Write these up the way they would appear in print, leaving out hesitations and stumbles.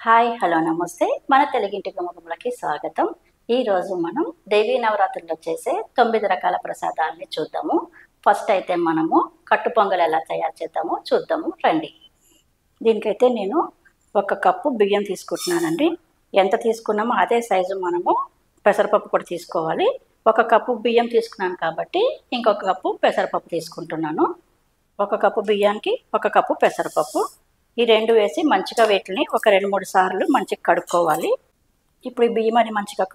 Hi hello నమస్తే మన తెలుగింటి గుమ్మగుమ్మలకి స్వాగతం. ఈరోజు మనం దేవీ నవరాత్రుల్లో చేసే 9 రకాల ప్రసాదాలని చూద్దాము. ఫస్ట్ అయితే మనము కట్టు పొంగల్ ఎలా తయారు చేద్దామో చూద్దాము రండి. దీనికైతే నేను 1 కప్పు బియ్యం తీసుకుంటున్నానండి. ఎంత తీసుకున్నామో అదే సైజు మనము పెసరపప్పు కూడా తీసుకోవాలి. 1 కప్పు బియ్యం తీసుకున్నాను కాబట్టి ఇంకొక కప్పు పెసరపప్పు తీసుకుంటున్నాను. 1 కప్పు బియ్యానికి 1 కప్పు పెసరపప్పు. ఈ రెండు వేసి మంచిగా వీటిని ఒక 2-3 సార్లు మంచిగా కడుక్కోవాలి. ఇప్పుడు ఈ బియ్యమని మంచిగా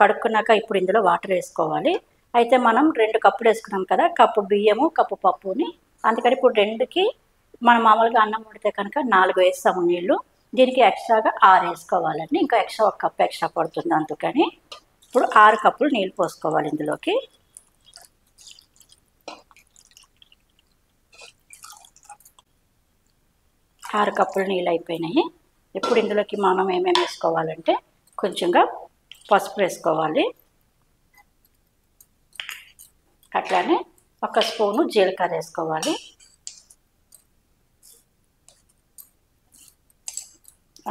కడుక్కున్నాక ఇప్పుడు ఇందులో వాటర్ వేసుకోవాలి. అయితే మనం 2 కప్పులు వేసుకున్నాం కదా, కప్పు బియ్యము కప్పు పప్పుని, అందుకని ఇప్పుడు 2కి మనం మామూలుగా అన్నం వండితే కనుక 4 వేస్తాము నీళ్ళు. దీనికి ఎక్స్ట్రాగా 6 వేసుకోవాలండి. ఇంకా ఎక్స్ట్రా 1 కప్పు ఎక్స్ట్రా పడుతుంది. అందుకని ఇప్పుడు 6 కప్పులు నీళ్ళు పోసుకోవాలి ఇందులోకి. ఆరు కప్పులు నీళ్ళు అయిపోయినాయి. ఇప్పుడు ఇందులోకి మనం ఏమేమి వేసుకోవాలంటే కొంచెంగా పసుపు వేసుకోవాలి, అట్లానే 1 స్పూను జీలకర్ర వేసుకోవాలి,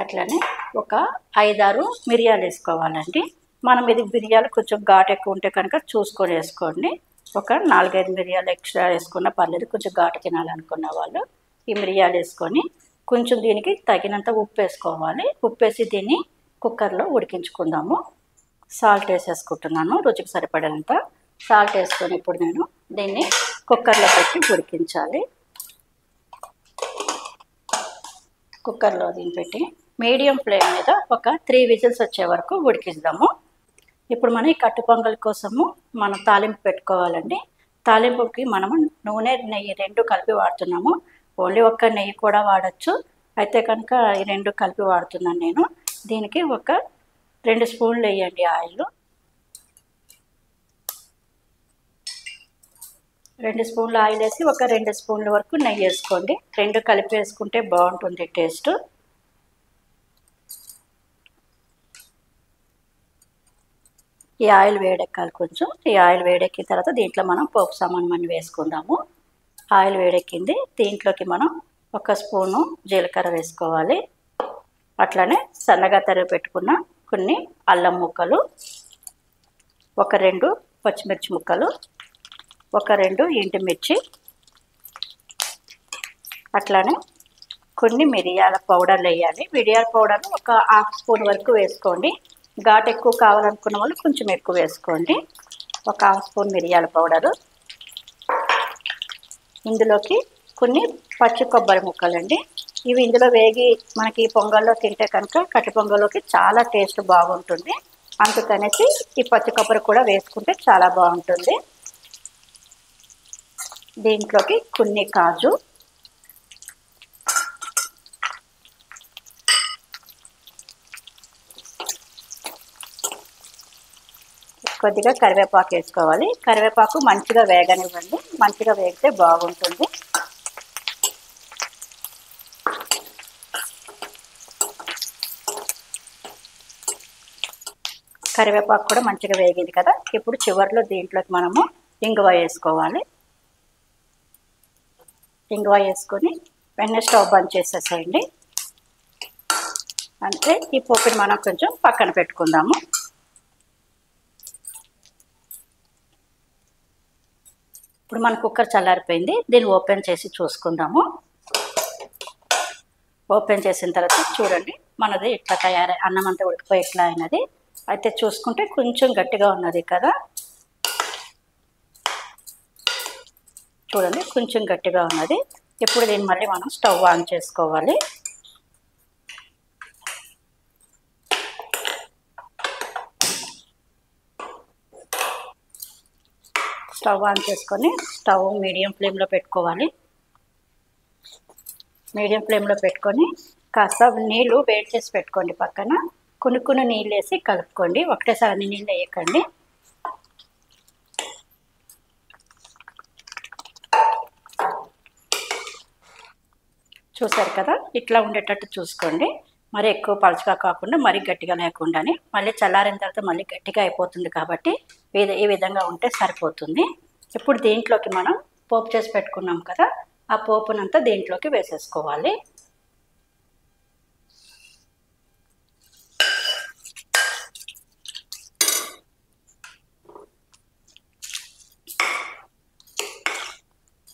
అట్లానే ఒక 5-6 మిరియాలు వేసుకోవాలండి. మనం ఇది మిరియాలు కొంచెం ఘాటు ఎక్కువ ఉంటే కనుక చూసుకొని వేసుకోండి. ఒక 4-5 మిరియాలు ఎక్స్ట్రా వేసుకున్నా పర్లేదు, కొంచెం ఘాటు తినాలనుకున్న వాళ్ళు. ఈ మిరియాలు వేసుకొని కొంచెం దీనికి తగినంత ఉప్పు వేసుకోవాలి. ఉప్పు వేసి దీన్ని కుక్కర్లో ఉడికించుకుందాము. సాల్ట్ వేసేసుకుంటున్నాను, రుచికి సరిపడేంత సాల్ట్ వేసుకొని ఇప్పుడు నేను దీన్ని కుక్కర్లో పెట్టి ఉడికించాలి. కుక్కర్లో దీన్ని పెట్టి మీడియం ఫ్లేమ్ మీద ఒక 3 విజిల్స్ వచ్చే వరకు ఉడికిద్దాము. ఇప్పుడు మనం ఈ కట్టు పొంగల్ కోసము మనం తాలింపు పెట్టుకోవాలండి. తాలింపుకి మనము నూనె నెయ్యి 2 కలిపి వాడుతున్నాము. ఓన్లీ 1 నెయ్యి కూడా వాడచ్చు. అయితే కనుక ఈ 2 కలిపి వాడుతున్నాను నేను. దీనికి ఒక 2 స్పూన్లు వేయండి ఆయిల్. 2 స్పూన్లు ఆయిల్ వేసి ఒక 2 స్పూన్ల వరకు నెయ్యి వేసుకోండి. 2 కలిపి వేసుకుంటే బాగుంటుంది టేస్ట్. ఈ ఆయిల్ వేడెక్కాలి కొంచెం. ఈ ఆయిల్ వేడెక్కిన తర్వాత దీంట్లో మనం పోపు సామాను వేసుకుందాము. ఆయిల్ వేడెక్కింది. దీంట్లోకి మనం 1 స్పూను జీలకర్ర వేసుకోవాలి, అట్లానే సన్నగా తరిగి పెట్టుకున్న కొన్ని అల్లం ముక్కలు, ఒక 2 పచ్చిమిర్చి ముక్కలు, ఒక 2 ఎండుమిర్చి, అట్లానే కొన్ని మిరియాల పౌడర్లు వేయాలి. మిరియాల పౌడర్ ఒక 1/2 స్పూన్ వరకు వేసుకోండి. ఘాటు ఎక్కువ కావాలనుకున్న వాళ్ళు కొంచెం ఎక్కువ వేసుకోండి. ఒక 1/2 స్పూన్ మిరియాల పౌడరు. ఇందులోకి కొన్ని పచ్చి కొబ్బరి ముక్కలండి. ఇవి ఇందులో వేగి మనకి పొంగల్లో తింటే కనుక కట్టు పొంగల్లోకి చాలా టేస్ట్ బాగుంటుంది. అందుకనేసి ఈ పచ్చి కొబ్బరి కూడా వేసుకుంటే చాలా బాగుంటుంది. దీంట్లోకి కొన్ని కాజు, కొద్దిగా కరివేపాకు వేసుకోవాలి. కరివేపాకు మంచిగా వేగనివ్వండి. మంచిగా వేగితే బాగుంటుంది. కరివేపాకు కూడా మంచిగా వేగింది కదా. ఇప్పుడు చివరిలో దీంట్లోకి మనము ఇంగువ వేసుకోవాలి. ఇంగువ వేసుకొని వెంటనే స్టవ్ బంద్ చేసేసేయండి. అంటే ఈ పోపుని మనం కొంచెం పక్కన పెట్టుకుందాము. ఇప్పుడు మన కుక్కర్ చల్లారిపోయింది. దీన్ని ఓపెన్ చేసి చూసుకుందాము. ఓపెన్ చేసిన తర్వాత చూడండి, మనది ఇట్లా తయారై అన్నం అంతా ఉడికిపోయి ఇట్లా అయినది. అయితే చూసుకుంటే కొంచెం గట్టిగా ఉన్నది కదా, చూడండి కొంచెం గట్టిగా ఉన్నది. ఇప్పుడు దీన్ని మళ్ళీ మనం స్టవ్ ఆన్ చేసుకోవాలి. స్టవ్ ఆన్ చేసుకొని స్టవ్ మీడియం ఫ్లేమ్లో పెట్టుకోవాలి. మీడియం ఫ్లేమ్లో పెట్టుకొని కాస్త నీళ్ళు వేడి చేసి పెట్టుకోండి పక్కన. కొన్ని నీళ్ళు వేసి కలుపుకోండి, ఒకటేసారి అన్ని నీళ్ళు వేయకండి. చూసారు కదా, ఇట్లా ఉండేటట్టు చూసుకోండి. మరి ఎక్కువ పలుచగా కాకుండా మరీ గట్టిగా లేకుండానే. మళ్ళీ చల్లారిన తర్వాత మళ్ళీ గట్టిగా అయిపోతుంది కాబట్టి ఈ విధంగా ఉంటే సరిపోతుంది. ఇప్పుడు దీంట్లోకి మనం పోపు చేసి పెట్టుకున్నాం కదా, ఆ పోపునంతా దీంట్లోకి వేసేసుకోవాలి.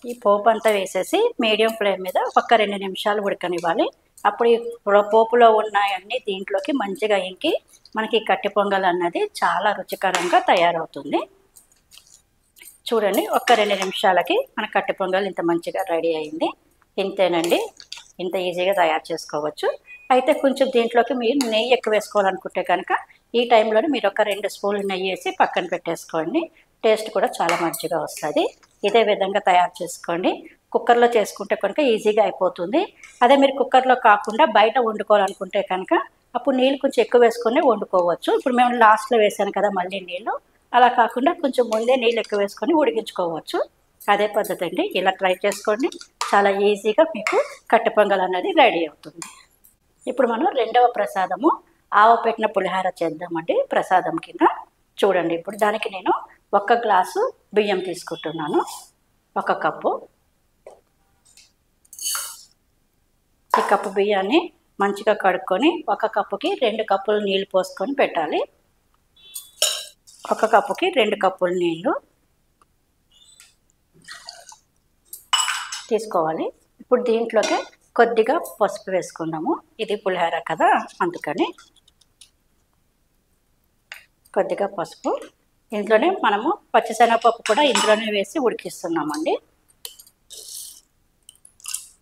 ఈ పోపు అంతా వేసేసి మీడియం ఫ్లేమ్ మీద ఒక 2 నిమిషాలు ఉడకనివ్వాలి. అప్పుడు ఈ పోపులో ఉన్నాయన్నీ దీంట్లోకి మంచిగా ఇంకి మనకి కట్టె పొంగల్ అన్నది చాలా రుచికరంగా తయారవుతుంది. చూడండి, ఒక 2 నిమిషాలకి మన కట్టె పొంగల్ ఇంత మంచిగా రెడీ అయింది. ఇంతేనండి, ఇంత ఈజీగా తయారు చేసుకోవచ్చు. అయితే కొంచెం దీంట్లోకి మీరు నెయ్యి ఎక్కువ వేసుకోవాలనుకుంటే కనుక ఈ టైంలోనే మీరు ఒక 2 స్పూన్లు నెయ్యి వేసి పక్కన పెట్టేసుకోండి. టేస్ట్ కూడా చాలా మంచిగా వస్తుంది. ఇదే విధంగా తయారు చేసుకోండి. కుక్కర్లో చేసుకుంటే కనుక ఈజీగా అయిపోతుంది. అదే మీరు కుక్కర్లో కాకుండా బయట వండుకోవాలనుకుంటే కనుక అప్పుడు నీళ్ళు కొంచెం ఎక్కువ వేసుకొని వండుకోవచ్చు. ఇప్పుడు మేము లాస్ట్లో వేసాను కదా మళ్ళీ నీళ్ళు, అలా కాకుండా కొంచెం ముందే నీళ్ళు ఎక్కువ వేసుకొని ఉడికించుకోవచ్చు. అదే పద్ధతి అండి. ఇలా ట్రై చేసుకోండి. చాలా ఈజీగా మీకు కట్టె పొంగల్ అనేది రెడీ అవుతుంది. ఇప్పుడు మనం రెండవ ప్రసాదము ఆవ పెట్టిన పులిహార చేద్దామండి ప్రసాదం కింద. చూడండి, ఇప్పుడు దానికి నేను 1 గ్లాసు బియ్యం తీసుకుంటున్నాను. 1 కప్పు. ఈ కప్పు బియ్యాన్ని మంచిగా కడుక్కొని 1 కప్పుకి 2 కప్పులు నీళ్ళు పోసుకొని పెట్టాలి. 1 కప్పుకి 2 కప్పులు నీళ్ళు తీసుకోవాలి. ఇప్పుడు దీంట్లోకి కొద్దిగా పసుపు వేసుకుందాము. ఇది పులిహోర కదా, అందుకని కొద్దిగా పసుపు. ఇంట్లోనే మనము పచ్చిశనగపప్పు కూడా ఇందులోనే వేసి ఉడికిస్తున్నామండి.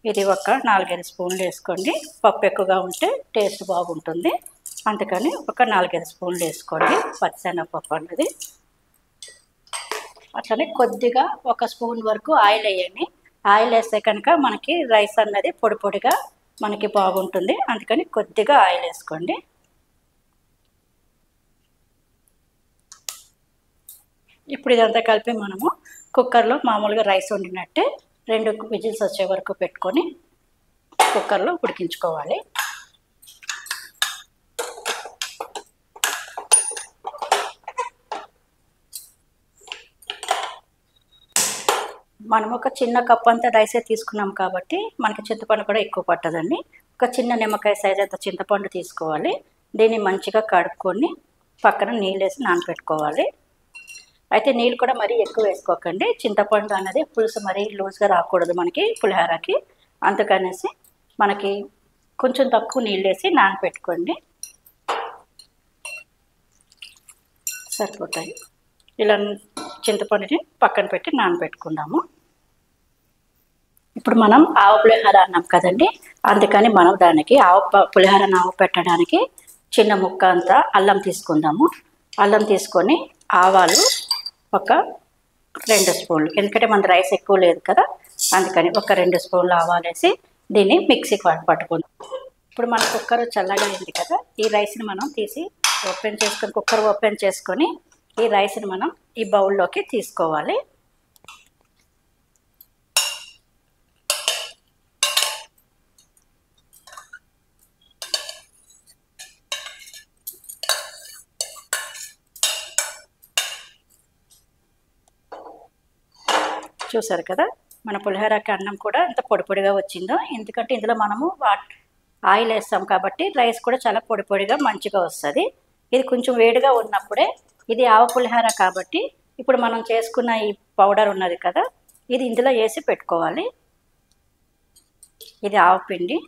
ఇది ఒక 4-5 స్పూన్లు వేసుకోండి. పప్పు ఎక్కువగా ఉంటే టేస్ట్ బాగుంటుంది, అందుకని ఒక 4-5 స్పూన్లు వేసుకోండి పచ్చిశనగపప్పు అన్నది. అట్లనే కొద్దిగా 1 స్పూన్ వరకు ఆయిల్ వేయండి. ఆయిల్ వేస్తే కనుక మనకి రైస్ అన్నది పొడి పొడిగా మనకి బాగుంటుంది, అందుకని కొద్దిగా ఆయిల్ వేసుకోండి. ఇప్పుడు ఇదంతా కలిపి మనము కుక్కర్లో మామూలుగా రైస్ వండినట్టే 2 విజిల్స్ వచ్చే వరకు పెట్టుకొని కుక్కర్లో ఉడికించుకోవాలి. మనం ఒక చిన్న కప్ అంతా రైసే తీసుకున్నాం కాబట్టి మనకి చింతపండు కూడా ఎక్కువ పట్టదండి. ఒక చిన్న నిమ్మకాయ సైజ్ అంత చింతపండు తీసుకోవాలి. దీన్ని మంచిగా కడుక్కొని పక్కన నీళ్ళు వేసి నానబెట్టుకోవాలి. అయితే నీళ్ళు కూడా మరీ ఎక్కువ వేసుకోకండి. చింతపండు అనేది పులుసు మరీ లూజ్గా రాకూడదు మనకి పులిహోరకి, అందుకనేసి మనకి కొంచెం తక్కువ నీళ్ళు వేసి నానబెట్టుకోండి, సరిపోతాయి. ఇలా చింతపండుని పక్కన పెట్టి నానబెట్టుకుందాము. ఇప్పుడు మనం ఆవ పులిహోర అన్నాం కదండి, అందుకని మనం దానికి పులిహోర ఆవ పెట్టడానికి చిన్న ముక్క అంతా అల్లం తీసుకుందాము. అల్లం తీసుకొని ఆవాలు ఒక 2 స్పూన్లు, ఎందుకంటే మన రైస్ ఎక్కువ లేదు కదా, అందుకని ఒక 2 స్పూన్లు ఆవాలు వేసి దీన్ని మిక్సీకి పట్టుకుందాం. ఇప్పుడు మన కుక్కర్ చల్లగా అయింది కదా, ఈ రైస్ని మనం తీసి కుక్కర్ ఓపెన్ చేసుకొని ఈ రైస్ని మనం ఈ బౌల్లోకి తీసుకోవాలి. చూసారు కదా, మన పులిహోరకి అన్నం కూడా ఎంత పొడి పొడిగా వచ్చిందో, ఎందుకంటే ఇందులో మనము ఆయిల్ వేస్తాం కాబట్టి రైస్ కూడా చాలా పొడి పొడిగా మంచిగా వస్తుంది. ఇది కొంచెం వేడిగా ఉన్నప్పుడే, ఇది ఆవ పులిహోర కాబట్టి ఇప్పుడు మనం చేసుకున్న ఈ పౌడర్ ఉన్నది కదా, ఇది ఇందులో వేసి పెట్టుకోవాలి. ఇది ఆవపిండి,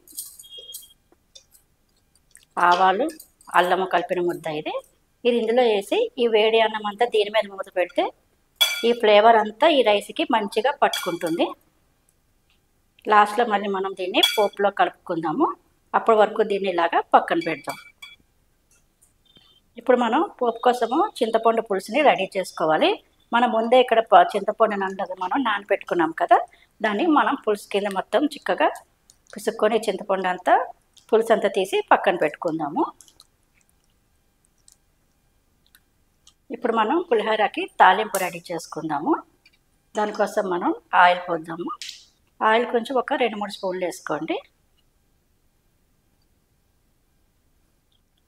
ఆవాలు, అల్లము కలిపిన ముద్ద. ఇది ఇందులో వేసి ఈ వేడి అన్నం అంతా దీని మీద మూత పెడితే ఈ ఫ్లేవర్ అంతా ఈ రైస్కి మంచిగా పట్టుకుంటుంది. లాస్ట్లో మళ్ళీ మనం దీన్ని పోపులో కలుపుకుందాము. అప్పటి వరకు దీన్ని ఇలాగా పక్కన పెడదాం. ఇప్పుడు మనం పోపు కోసము చింతపండు పులుసుని రెడీ చేసుకోవాలి. మనం ముందే ఇక్కడ చింతపండుని అంతా మనం నానబెట్టుకున్నాం కదా, దాన్ని మనం పులుసు కింద మొత్తం చిక్కగా పిసుక్కొని చింతపండు అంతా పులుసు అంతా తీసి పక్కన పెట్టుకుందాము. ఇప్పుడు మనం పులిహోరకి తాలింపు రెడీ చేసుకుందాము. దానికోసం మనం ఆయిల్ పోద్దాము. ఆయిల్ కొంచెం ఒక 2-3 స్పూన్లు వేసుకోండి.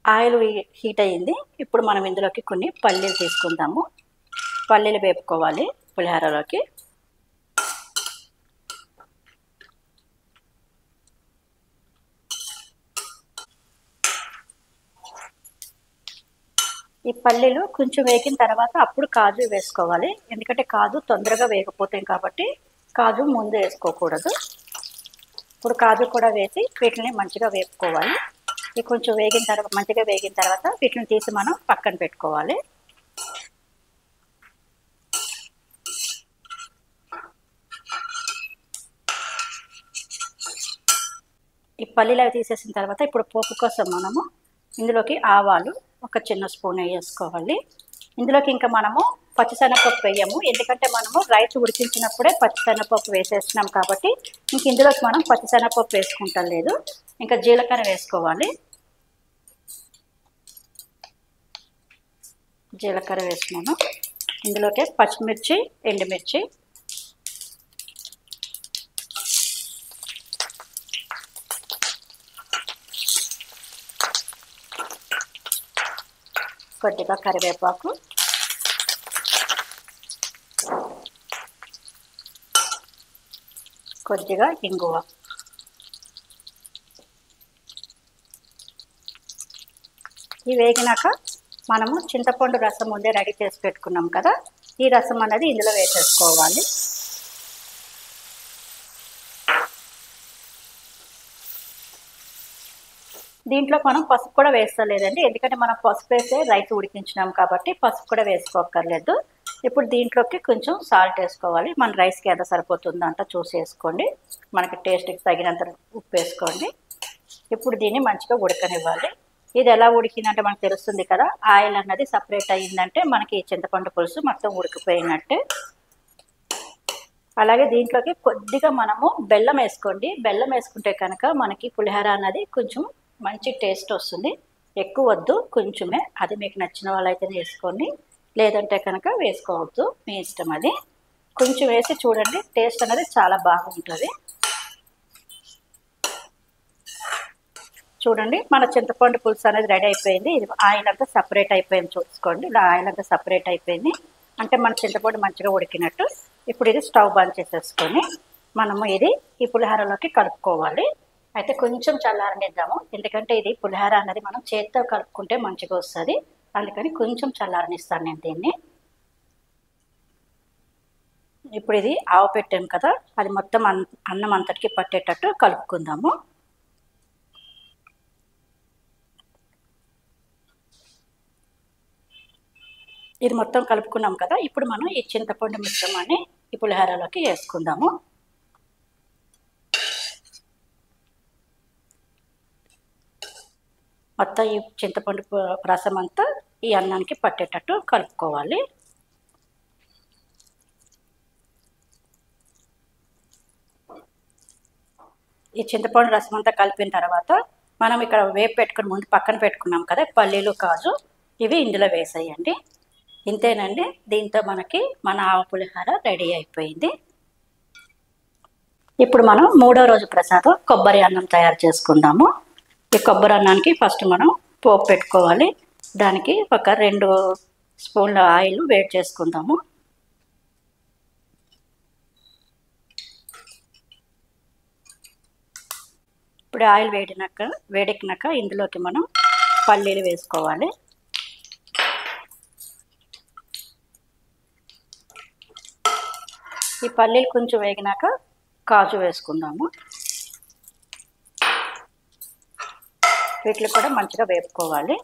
ఆయిల్ హీట్ అయ్యింది. ఇప్పుడు మనం ఇందులోకి కొన్ని పల్లీలు తీసుకుందాము. పల్లీలు వేపుకోవాలి పులిహోరలోకి. ఈ పల్లీలు కొంచెం వేగిన తర్వాత అప్పుడు కాజు వేసుకోవాలి, ఎందుకంటే కాజు తొందరగా వేగిపోతాయి కాబట్టి కాజు ముందు వేసుకోకూడదు. ఇప్పుడు కాజు కూడా వేసి వీటిని మంచిగా వేపుకోవాలి. ఇవి కొంచెం వేగిన తర్వాత మంచిగా వేగిన తర్వాత వీటిని తీసి మనం పక్కన పెట్టుకోవాలి. ఈ పల్లీలు అవి తీసేసిన తర్వాత ఇప్పుడు పోపు కోసం మనము ఇందులోకి ఆవాలు ఒక చిన్న స్పూన్ వేసుకోవాలి. ఇందులోకి ఇంకా మనము పచ్చిశనగపప్పు వేయము, ఎందుకంటే మనము రైస్ ఉడికించినప్పుడే పచ్చిశనగపప్పు వేసేస్తున్నాం కాబట్టి ఇంక ఇందులోకి మనం పచ్చిశనగపప్పు వేసుకుంటాం లేదు. ఇంకా జీలకర్ర వేసుకోవాలి. జీలకర్ర వేసుకున్నాను. ఇందులోకి పచ్చిమిర్చి, ఎండుమిర్చి, కొద్దిగా కరివేపాకు, కొద్దిగా ఇంగువ, ఇవి వేగినాక మనము చింతపండు రసం ముందే రెడీ చేసి పెట్టుకున్నాం కదా, ఈ రసం అనేది ఇందులో వేసేసుకోవాలి. దీంట్లో మనం పసుపు కూడా వేస్తలేదండి, ఎందుకంటే మనం పసుపు వేసే రైస్ ఉడికించినాం కాబట్టి పసుపు కూడా వేసుకోక్కర్లేదు. ఇప్పుడు దీంట్లోకి కొంచెం సాల్ట్ వేసుకోవాలి. మన రైస్కి ఎంత సరిపోతుందో అంతా చూసి వేసుకోండి. మనకి టేస్ట్కి తగినంత ఉప్పు వేసుకోండి. ఇప్పుడు దీన్ని మంచిగా ఉడకనివ్వాలి. ఇది ఎలా ఉడికిందంటే మనకు తెలుస్తుంది కదా, ఆయిల్ అన్నది సపరేట్ అయ్యిందంటే మనకి చింతపండు పులుసు మొత్తం ఉడికిపోయినట్టే. అలాగే దీంట్లోకి కొద్దిగా మనము బెల్లం వేసుకోండి. బెల్లం వేసుకుంటే కనుక మనకి పులిహోర అన్నది కొంచెం మంచి టేస్ట్ వస్తుంది. ఎక్కువ వద్దు, కొంచెమే. అది మీకు నచ్చిన వాళ్ళైతే వేసుకోండి, లేదంటే కనుక వేసుకోవద్దు, మీ ఇష్టం. అది కొంచెం వేసి చూడండి, టేస్ట్ అనేది చాలా బాగుంటుంది. చూడండి, మన చింతపండు పులుసు అనేది రెడీ అయిపోయింది. ఇది ఆయిల్ అంతా సపరేట్ అయిపోయింది, చూసుకోండి. ఇలా ఆయిల్ అంతా సపరేట్ అయిపోయింది అంటే మన చింతపండు మంచిగా ఉడికినట్టు. ఇప్పుడు ఇది స్టవ్ బంద్ చేసేసుకొని మనము ఇది ఈ పులిహోరలోకి కలుపుకోవాలి. అయితే కొంచెం చల్లారనిద్దాము, ఎందుకంటే ఇది పులిహోర అన్నది మనం చేతితో కలుపుకుంటే మంచిగా వస్తుంది, అందుకని కొంచెం చల్లారనిస్తాను నేను దీన్ని. ఇప్పుడు ఇది ఆవు పెట్టాము కదా, అది మొత్తం అన్నం అంతటికి పట్టేటట్టు కలుపుకుందాము. ఇది మొత్తం కలుపుకున్నాం కదా, ఇప్పుడు మనం ఈ చింతపండు మిశ్రమాన్ని ఈ పులిహోరలోకి వేసుకుందాము. మొత్తం ఈ చింతపండు రసం అంతా ఈ అన్నానికి పట్టేటట్టు కలుపుకోవాలి. ఈ చింతపండు రసం అంతా కలిపిన తర్వాత మనం ఇక్కడ వేపు పెట్టుకుని ముందు పక్కన పెట్టుకున్నాం కదా పల్లీలు, కాజు, ఇవి ఇందులో వేసేయండి. ఇంతేనండి, దీంతో మనకి మన ఆవు పులిహోర రెడీ అయిపోయింది. ఇప్పుడు మనం 3వ రోజు ప్రసాదం కొబ్బరి అన్నం తయారు చేసుకుందాము. ఈ కొబ్బరి అన్నానికి ఫస్ట్ మనం పోపు పెట్టుకోవాలి. దానికి ఒక 2 స్పూన్ల ఆయిల్ వేడి చేసుకుందాము. ఇప్పుడు ఆయిల్ వేడెక్కినాక ఇందులోకి మనం పల్లీలు వేసుకోవాలి. ఈ పల్లీలు కొంచెం వేగినాక కాజు వేసుకుందాము. వీటిని కూడా మంచిగా వేపుకోవాలి.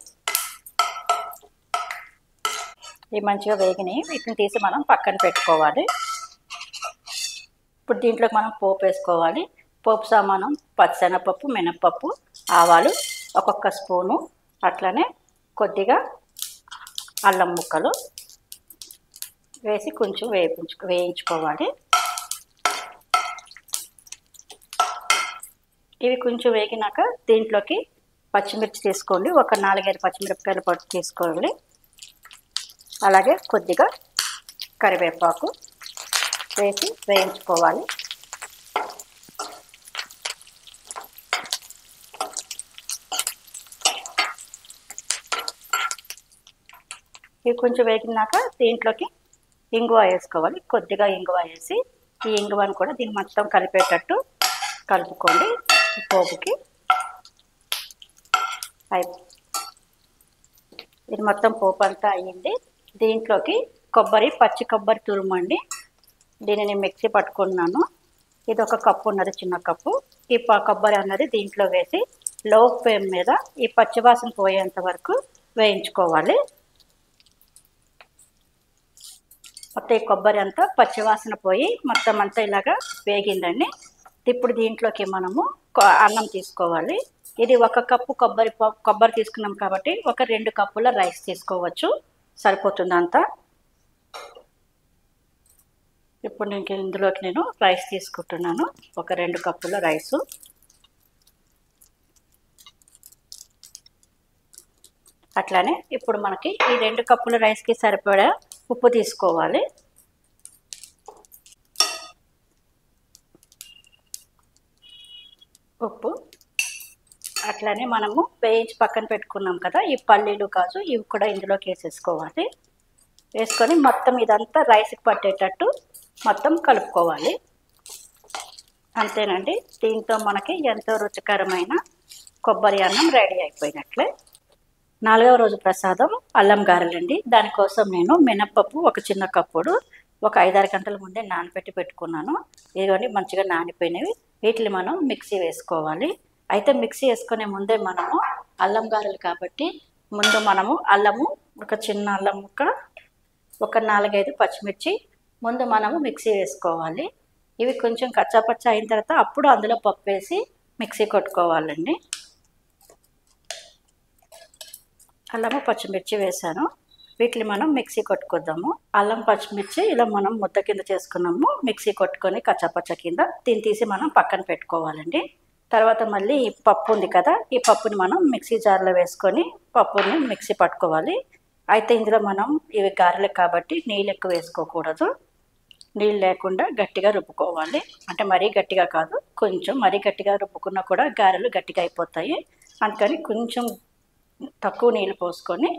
ఇవి మంచిగా వేగినాయి, వీటిని తీసి మనం పక్కన పెట్టుకోవాలి. ఇప్పుడు దీంట్లోకి మనం పోపు వేసుకోవాలి. పోపు సామానం పచ్చిశనగపప్పు, మినప్పప్పు, ఆవాలు ఒక్కొక్క స్పూను, అట్లనే కొద్దిగా అల్లం ముక్కలు వేసి కొంచెం వేయించుకోవాలి. ఇవి కొంచెం వేగినాక దీంట్లోకి పచ్చిమిర్చి తీసుకోండి, ఒక 4-5 పచ్చిమిరపకాయలు పొట్టు తీసుకోవాలి. అలాగే కొద్దిగా కరివేపాకు వేసి వేయించుకోవాలి. ఇవి కొంచెం వేగినాక దీంట్లోకి ఇంగువ వేసుకోవాలి. కొద్దిగా ఇంగువ వేసి ఈ ఇంగువను కూడా దీన్ని మొత్తం కలిపేటట్టు కలుపుకోండి. పోపుకి మొత్తం పోపు అంతా అయ్యింది. దీంట్లోకి పచ్చి కొబ్బరి తురుమండి దీనిని మిక్సీ పట్టుకున్నాను. ఇది ఒక కప్పు ఉన్నది, చిన్న కప్పు. ఈ కొబ్బరి అన్నది దీంట్లో వేసి లో ఫ్లేమ్ మీద ఈ పచ్చివాసన పోయేంత వరకు వేయించుకోవాలి. మొత్తం ఈ కొబ్బరి అంతా పచ్చివాసన పోయి మొత్తం అంతా ఇలాగా వేగిందండి. ఇప్పుడు దీంట్లోకి మనము అన్నం తీసుకోవాలి. ఇది ఒక కప్పు కొబ్బరి తీసుకున్నాం కాబట్టి ఒక 2 కప్పుల రైస్ తీసుకోవచ్చు, సరిపోతుంది అంతా. ఇప్పుడు ఇందులోకి నేను రైస్ తీసుకుంటున్నాను, ఒక 2 కప్పుల రైసు. అట్లానే ఇప్పుడు మనకి ఈ 2 కప్పుల రైస్కి సరిపడా ఉప్పు తీసుకోవాలి. ఉప్పు అట్లానే మనము వేయించి పక్కన పెట్టుకున్నాం కదా, ఈ పల్లీలు కాజు ఇవి కూడా ఇందులోకి వేసేసుకోవాలి. వేసుకొని మొత్తం ఇదంతా రైస్కి పట్టేటట్టు మొత్తం కలుపుకోవాలి. అంతేనండి, దీంతో మనకి ఎంతో రుచికరమైన కొబ్బరి అన్నం రెడీ అయిపోయినట్లే. 4వ రోజు ప్రసాదం అల్లం గారెలండి. దానికోసం నేను మినప్పప్పు ఒక చిన్న కప్పుడు ఒక 5-6 గంటల ముందే నానబెట్టి పెట్టుకున్నాను. ఇవన్నీ మంచిగా నానిపోయినవి. వీటిని మనం మిక్సీ వేసుకోవాలి. అయితే మిక్సీ వేసుకునే ముందే మనము అల్లం గారెలు కాబట్టి ముందు మనము అల్లము, ఒక చిన్న అల్లం ముక్క, ఒక 4-5 పచ్చిమిర్చి ముందు మనము మిక్సీ వేసుకోవాలి. ఇవి కొంచెం కచ్చాపచ్చా అయిన తర్వాత అప్పుడు అందులో పప్పు వేసి మిక్సీ కొట్టుకోవాలండి. అల్లము పచ్చిమిర్చి వేసాను. వీటిని మనం మిక్సీ కొట్టుకుందాము. అల్లం పచ్చిమిర్చి ఇలా మనం ముద్ద కింద చేసుకున్నాము, మిక్సీ కొట్టుకొని కచ్చాపచ్చ కింద. దీన్ని తీసి మనం పక్కన పెట్టుకోవాలండి. తర్వాత మళ్ళీ ఈ పప్పు ఉంది కదా, ఈ పప్పుని మనం మిక్సీ జార్లో వేసుకొని పప్పుని మిక్సీ పట్టుకోవాలి. అయితే ఇందులో మనం ఇవి గారెలు కాబట్టి నీళ్ళు ఎక్కువ వేసుకోకూడదు. నీళ్ళు లేకుండా గట్టిగా రుబ్బుకోవాలి. అంటే మరీ గట్టిగా కాదు, కొంచెం మరీ గట్టిగా రుబ్బుకున్నా కూడా గారెలు గట్టిగా అయిపోతాయి. అందుకని కొంచెం తక్కువ నీళ్ళు పోసుకొని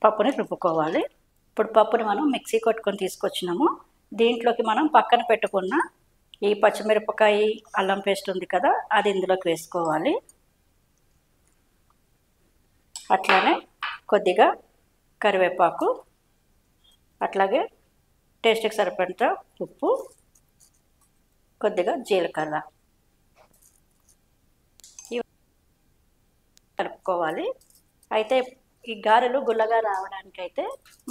పప్పుని రుబ్బుకోవాలి. ఇప్పుడు పప్పుని మనం మిక్సీ కొట్టుకొని తీసుకొచ్చినాము. దీంట్లోకి మనం పక్కన పెట్టుకున్న ఈ పచ్చిమిరపకాయ అల్లం పేస్ట్ ఉంది కదా, అది ఇందులోకి వేసుకోవాలి. అట్లానే కొద్దిగా కరివేపాకు, అట్లాగే టేస్ట్కి సరిపడంత ఉప్పు, కొద్దిగా జీలకర్ర కలుపుకోవాలి. అయితే ఈ గారెలు గుల్లగా రావడానికైతే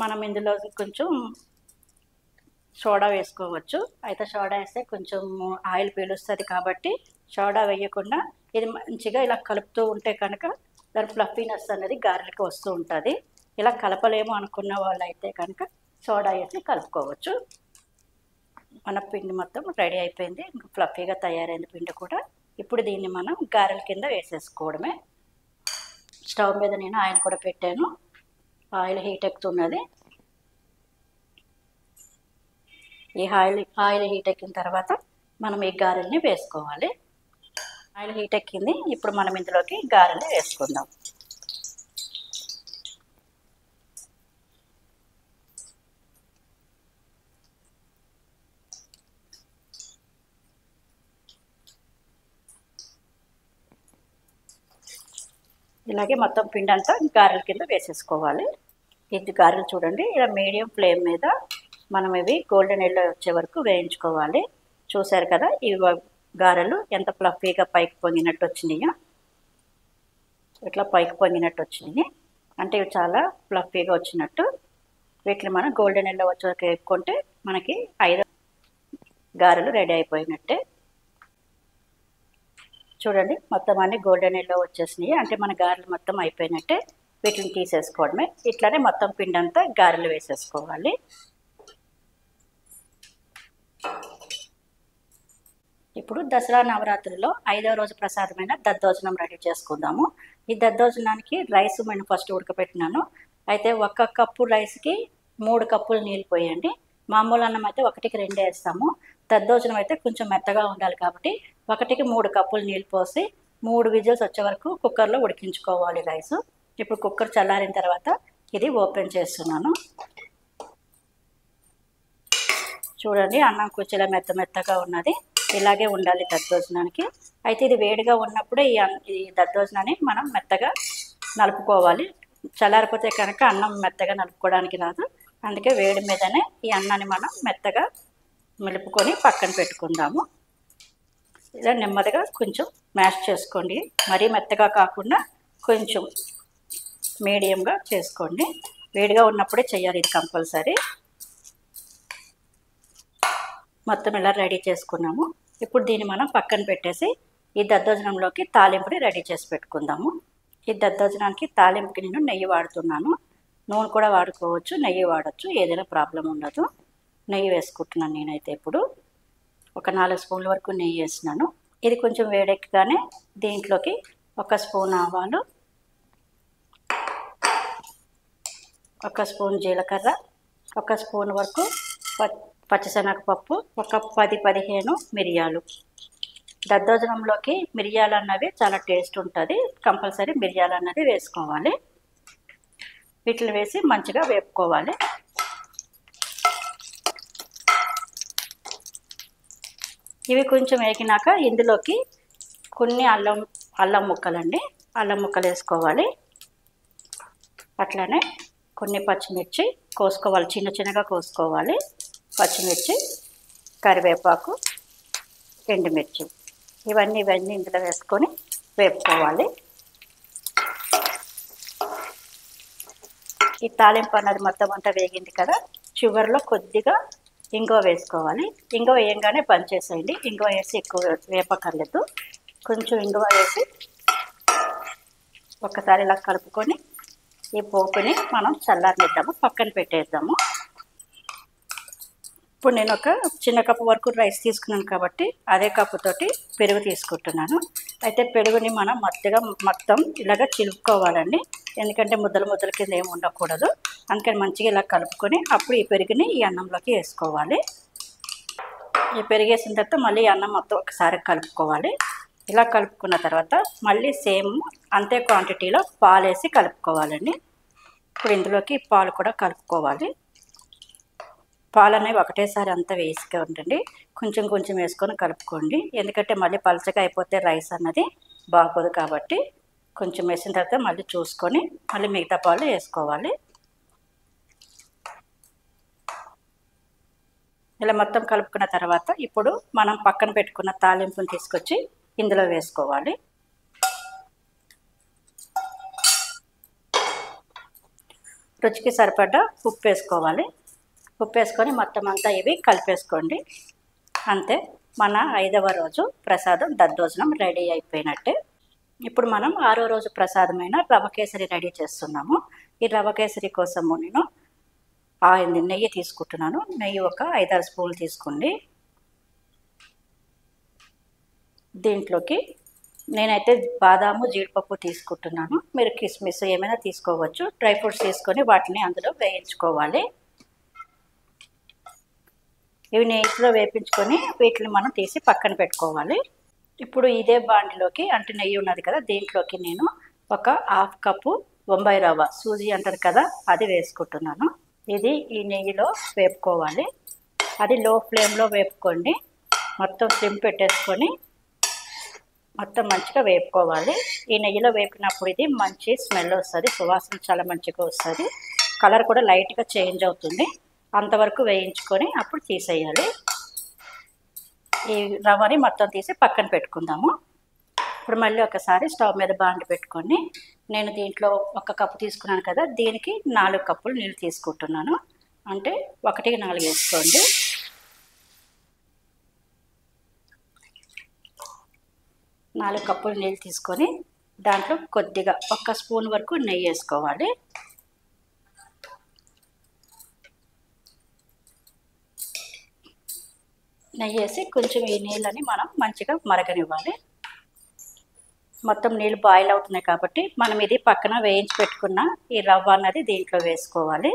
మనం ఇందులో కొంచెం సోడా వేసుకోవచ్చు. అయితే సోడా వేస్తే కొంచెం ఆయిల్ పీలుస్తుంది కాబట్టి సోడా వేయకుండా ఇది మంచిగా ఇలా కలుపుతూ ఉంటే కనుక దాని ఫ్లఫీనెస్ అనేది గారెలకి వస్తూ ఉంటుంది. ఇలా కలపలేము అనుకున్న వాళ్ళు అయితే కనుక సోడా వేసి కలుపుకోవచ్చు. మన పిండి మొత్తం రెడీ అయిపోయింది, ఇంకా ఫ్లఫీగా తయారైంది పిండి కూడా. ఇప్పుడు దీన్ని మనం గారెల కింద వేసేసుకోవడమే. స్టవ్ మీద నేను ఆయిల్ కూడా పెట్టాను. ఆయిల్ హీట్ ఎక్కుతున్నది. ఈ ఆయిల్ హీట్ ఎక్కిన తర్వాత మనం ఈ గారెల్ని వేసుకోవాలి. ఆయిల్ హీట్ ఎక్కింది. ఇప్పుడు మనం ఇందులోకి గారెలు వేసుకుందాం. ఇలాగే మొత్తం పిండి అంతా గారెల కింద వేసేసుకోవాలి. ఇది గారెలు చూడండి, ఇలా మీడియం ఫ్లేమ్ మీద మనం ఇవి గోల్డెన్ ఎల్లో వచ్చే వరకు వేయించుకోవాలి. చూసారు కదా, ఇవి గారెలు ఎంత ఫ్లఫీగా పైకి పొంగినట్టు వచ్చినాయో. ఇట్లా పైకి పొంగినట్టు వచ్చినాయి అంటే ఇవి చాలా ఫ్లఫీగా వచ్చినట్టు. వీటిని మనం గోల్డెన్ ఎల్లో వచ్చే వరకు వేపుకుంటే మనకి 5 గారెలు రెడీ అయిపోయినట్టే. చూడండి, మొత్తం అన్ని గోల్డెన్ ఎల్లో వచ్చేసినాయి అంటే మన గారెలు మొత్తం అయిపోయినట్టే. వీటిని తీసేసుకోవడమే. ఇట్లానే మొత్తం పిండి అంతా గారెలు వేసేసుకోవాలి. ఇప్పుడు దసరా నవరాత్రుల్లో 5వ రోజు ప్రసాదమైన దద్దోజనం రెడీ చేసుకుందాము. ఈ దద్దోజనానికి రైస్ నేను ఫస్ట్ ఉడకపెట్టినాను. అయితే 1 కప్పు రైస్కి 3 కప్పులు నీళ్ళు పోయండి. మామూలు అన్నం అయితే 1కి 2 వేస్తాము. దద్దోజనం అయితే కొంచెం మెత్తగా ఉండాలి కాబట్టి 1కి 3 కప్పులు నీళ్ళు పోసి 3 విజిల్స్ వచ్చే వరకు కుక్కర్లో ఉడికించుకోవాలి రైసు. ఇప్పుడు కుక్కర్ చల్లారిన తర్వాత ఇది ఓపెన్ చేస్తున్నాను. చూడండి, అన్నం కొంచెం మెత్తగా ఉన్నది. ఇలాగే ఉండాలి దద్దోజనానికి. అయితే ఇది వేడిగా ఉన్నప్పుడే ఈ దద్దోజనాన్ని మనం మెత్తగా నలుపుకోవాలి. చల్లారిపోతే కనుక అన్నం మెత్తగా నలుపుకోవడానికి రాదు. అందుకే వేడి మీదనే ఈ అన్నాన్ని మనం మెత్తగా మెలుపుకొని పక్కన పెట్టుకుందాము. ఇలా నెమ్మదిగా కొంచెం మ్యాష్ చేసుకోండి. మరీ మెత్తగా కాకుండా కొంచెం మీడియంగా చేసుకోండి. వేడిగా ఉన్నప్పుడే చేయాలి ఇది కంపల్సరీ. మొత్తం ఇలా రెడీ చేసుకున్నాము. ఇప్పుడు దీన్ని మనం పక్కన పెట్టేసి ఈ దద్దోజనంలోకి తాలింపుని రెడీ చేసి పెట్టుకుందాము. ఈ దద్దోజనానికి తాలింపుకి నేను నెయ్యి వాడుతున్నాను. నూనె కూడా వాడుకోవచ్చు, నెయ్యి వాడచ్చు, ఏదైనా ప్రాబ్లం ఉండదు. నెయ్యి వేసుకుంటున్నాను నేనైతే. ఇప్పుడు ఒక 4 స్పూన్ల వరకు నెయ్యి వేసినాను. ఇది కొంచెం వేడెక్కగానే దీంట్లోకి 1 స్పూన్ ఆవాలు, 1 స్పూన్ జీలకర్ర, 1 స్పూన్ వరకు పచ్చిశనగపప్పు, ఒక 10-15 మిరియాలు. దద్దోజనంలోకి మిరియాలు అన్నవి చాలా టేస్ట్ ఉంటుంది. కంపల్సరీ మిరియాలు అన్నది వేసుకోవాలి. వీటిని వేసి మంచిగా వేపుకోవాలి. ఇవి కొంచెం వేగినాక ఇందులోకి కొన్ని అల్లం ముక్కలండి, అల్లం ముక్కలు వేసుకోవాలి. అట్లానే కొన్ని పచ్చిమిర్చి కోసుకోవాలి, చిన్న చిన్నగా కోసుకోవాలి. పచ్చిమిర్చి, కరివేపాకు, ఎండుమిర్చి ఇవన్నీ ఇందులో వేసుకొని వేపుకోవాలి. ఈ తాలింపు అన్నది మొత్తం అంతా వేగింది కదా, చివరిలో కొద్దిగా ఇంగువ వేసుకోవాలి. ఇంగువ వేయంగానే బంద్ చేసేయండి. ఇంగువ వేసి ఎక్కువ వేపకర్లేదు. కొంచెం ఇంగువ వేసి ఒకసారి ఇలా కలుపుకొని ఈ పోపుని మనం చల్లారనిద్దాము, పక్కన పెట్టేద్దాము. ఇప్పుడు నేను ఒక చిన్న కప్పు వరకు రైస్ తీసుకున్నాను కాబట్టి అదే కప్పుతోటి పెరుగు తీసుకుంటున్నాను. అయితే పెరుగుని మనం మొత్తం ఇలాగ చిలుపుకోవాలండి. ఎందుకంటే ముద్దల కింద ఏమి ఉండకూడదు. అందుకని మంచిగా ఇలా కలుపుకొని అప్పుడు ఈ పెరుగుని ఈ అన్నంలోకి వేసుకోవాలి. ఈ పెరుగు వేసిన తర్వాత మళ్ళీ ఈ అన్నం మొత్తం ఒకసారి కలుపుకోవాలి. ఇలా కలుపుకున్న తర్వాత మళ్ళీ సేమ్ అంతే క్వాంటిటీలో పాలు వేసి కలుపుకోవాలండి. ఇప్పుడు ఇందులోకి పాలు కూడా కలుపుకోవాలి. పాలు అనేవి ఒకటేసారి అంతా వేసుకోండి, కొంచెం కొంచెం వేసుకొని కలుపుకోండి. ఎందుకంటే మళ్ళీ పలచగా అయిపోతే రైస్ అన్నది బాగోదు కాబట్టి కొంచెం వేసిన తర్వాత మళ్ళీ చూసుకొని మళ్ళీ మిగతా పాలు వేసుకోవాలి. ఇలా మొత్తం కలుపుకున్న తర్వాత ఇప్పుడు మనం పక్కన పెట్టుకున్న తాలింపుని తీసుకొచ్చి ఇందులో వేసుకోవాలి. రుచికి సరిపడా ఉప్పు వేసుకోవాలి. ఉప్పు వేసుకొని మొత్తం అంతా ఇవి కలిపేసుకోండి. అంతే, మన 5వ రోజు ప్రసాదం దద్దోజనం రెడీ అయిపోయినట్టే. ఇప్పుడు మనం 6వ రోజు ప్రసాదమైన రవ కేసరి రెడీ చేస్తున్నాము. ఈ రవ కేసరి కోసము నేను నెయ్యి తీసుకుంటున్నాను. నెయ్యి ఒక 5-6 స్పూన్లు తీసుకోండి. దీంట్లోకి నేనైతే బాదాము, జీడిపప్పు తీసుకుంటున్నాను. మీరు కిస్మిస్ ఏమైనా తీసుకోవచ్చు. డ్రై ఫ్రూట్స్ తీసుకొని వాటిని అందులో వేయించుకోవాలి. ఇవి నెయ్యిలో వేపించుకొని వీటిని మనం తీసి పక్కన పెట్టుకోవాలి. ఇప్పుడు ఇదే బాండిలోకి అంటే నెయ్యి ఉన్నది కదా, దీంట్లోకి నేను ఒక 1/2 కప్పు బొంబాయి రవ్వ, సూజీ అంటారు కదా, అది వేసుకుంటున్నాను. ఇది ఈ నెయ్యిలో వేపుకోవాలి. అది లో ఫ్లేమ్లో వేపుకోండి. మొత్తం సిమ్ పెట్టేసుకొని మొత్తం మంచిగా వేపుకోవాలి. ఈ నెయ్యిలో వేపినప్పుడు ఇది మంచి స్మెల్ వస్తుంది, సువాసన చాలా మంచిగా వస్తుంది. కలర్ కూడా లైట్గా చేంజ్ అవుతుంది. అంతవరకు వేయించుకొని అప్పుడు తీసేయాలి. ఈ రవ్వని మొత్తం తీసి పక్కన పెట్టుకుందాము. ఇప్పుడు మళ్ళీ ఒకసారి స్టవ్ మీద బాండి పెట్టుకొని నేను దీంట్లో 1 కప్పు తీసుకున్నాను కదా, దీనికి 4 కప్పులు నీళ్ళు తీసుకుంటున్నాను. అంటే 1:4 వేసుకోండి. నాలుగు కప్పులు నీళ్ళు తీసుకొని దాంట్లో కొద్దిగా 1 స్పూన్ వరకు నెయ్యి వేసుకోవాలి. నెయ్యి వేసి కొంచెం ఈ నీళ్ళని మనం మంచిగా మరగనివ్వాలి. మొత్తం నీళ్ళు బాయిల్ అవుతున్నాయి కాబట్టి మనం ఇది పక్కన వేయించి పెట్టుకున్న ఈ రవ్వ అన్నది దీంట్లో వేసుకోవాలి.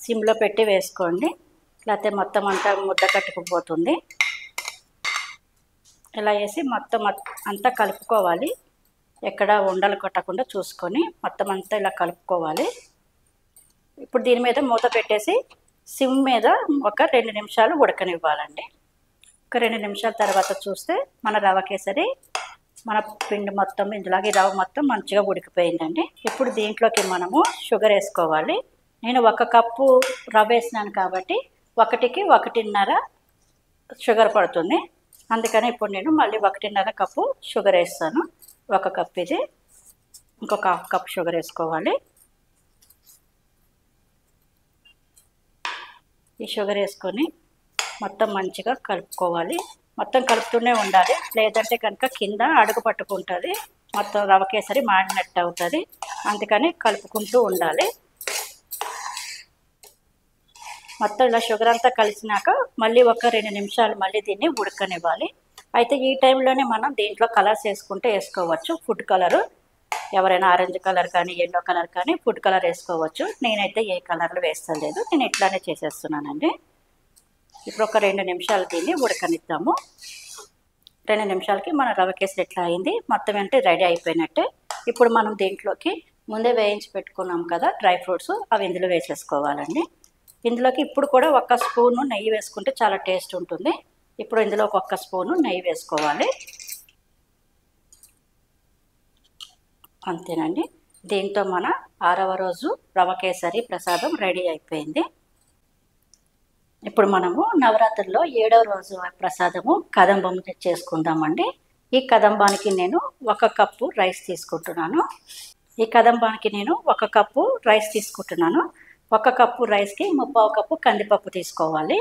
సిమ్లో పెట్టి వేసుకోండి, లేకపోతే మొత్తం అంతా ముద్ద కట్టుకుపోతుంది. ఇలా వేసి మొత్తం అంతా కలుపుకోవాలి. ఎక్కడ ఉండలు కొట్టకుండా చూసుకొని మొత్తం అంతా ఇలా కలుపుకోవాలి. ఇప్పుడు దీని మీద మూత పెట్టేసి సిమ్ మీద ఒక 2 నిమిషాలు ఉడకనివ్వాలండి. ఒక 2 నిమిషాల తర్వాత చూస్తే మన రవ కేసరి, మన పిండి మొత్తం ఇందులోకి రవ మొత్తం మంచిగా ఉడికిపోయిందండి. ఇప్పుడు దీంట్లోకి మనము షుగర్ వేసుకోవాలి. నేను 1 కప్పు రవ్వ వేసినాను కాబట్టి 1కి 1.5 షుగర్ పడుతుంది. అందుకని ఇప్పుడు నేను మళ్ళీ 1.5 కప్పు షుగర్ వేస్తాను. 1 కప్ ఇది, ఇంకొక 1/2 కప్ షుగర్ వేసుకోవాలి. ఈ షుగర్ వేసుకొని మొత్తం మంచిగా కలుపుకోవాలి. మొత్తం కలుపుతూనే ఉండాలి, లేదంటే కనుక కింద అడుగు పట్టుకుంటుంది, మొత్తం రవ కేసరి మాడినట్టు అవుతుంది. అందుకని కలుపుకుంటూ ఉండాలి. మొత్తం ఇలా షుగర్ అంతా కలిసినాక మళ్ళీ ఒక 2 నిమిషాలు మళ్ళీ దీన్ని ఉడకనివ్వాలి. అయితే ఈ టైంలోనే మనం దీంట్లో కలర్స్ వేసుకుంటే వేసుకోవచ్చు. ఫుడ్ కలరు, ఎవరైనా ఆరెంజ్ కలర్ కానీ ఎల్లో కలర్ కానీ ఫుడ్ కలర్ వేసుకోవచ్చు. నేనైతే ఏ కలర్లు వేస్తలేదు, నేను ఇట్లానే చేసేస్తున్నానండి. ఇప్పుడు ఒక 2 నిమిషాలు దీన్ని ఉడకనిద్దాము. 2 నిమిషాలకి మన రవ కేసరి ఎట్లా అయింది, మొత్తం అంటే రెడీ అయిపోయినట్టే. ఇప్పుడు మనం దీంట్లోకి ముందే వేయించి పెట్టుకున్నాం కదా డ్రై ఫ్రూట్స్, అవి ఇందులో వేసేసుకోవాలండి. ఇందులోకి ఇప్పుడు కూడా 1 స్పూను నెయ్యి వేసుకుంటే చాలా టేస్ట్ ఉంటుంది. ఇప్పుడు ఇందులో 1 స్పూను నెయ్యి వేసుకోవాలి. అంతేనండి. దీంతో మన 6వ రోజు రవ కేసరి ప్రసాదం రెడీ అయిపోయింది. ఇప్పుడు మనము నవరాత్రుల్లో 7వ రోజు ప్రసాదము కదంబం చేసుకుందామండి. ఈ కదంబానికి నేను 1 కప్పు రైస్ తీసుకుంటున్నాను. 1 కప్పు రైస్కి 3/4 కప్పు కందిపప్పు తీసుకోవాలి.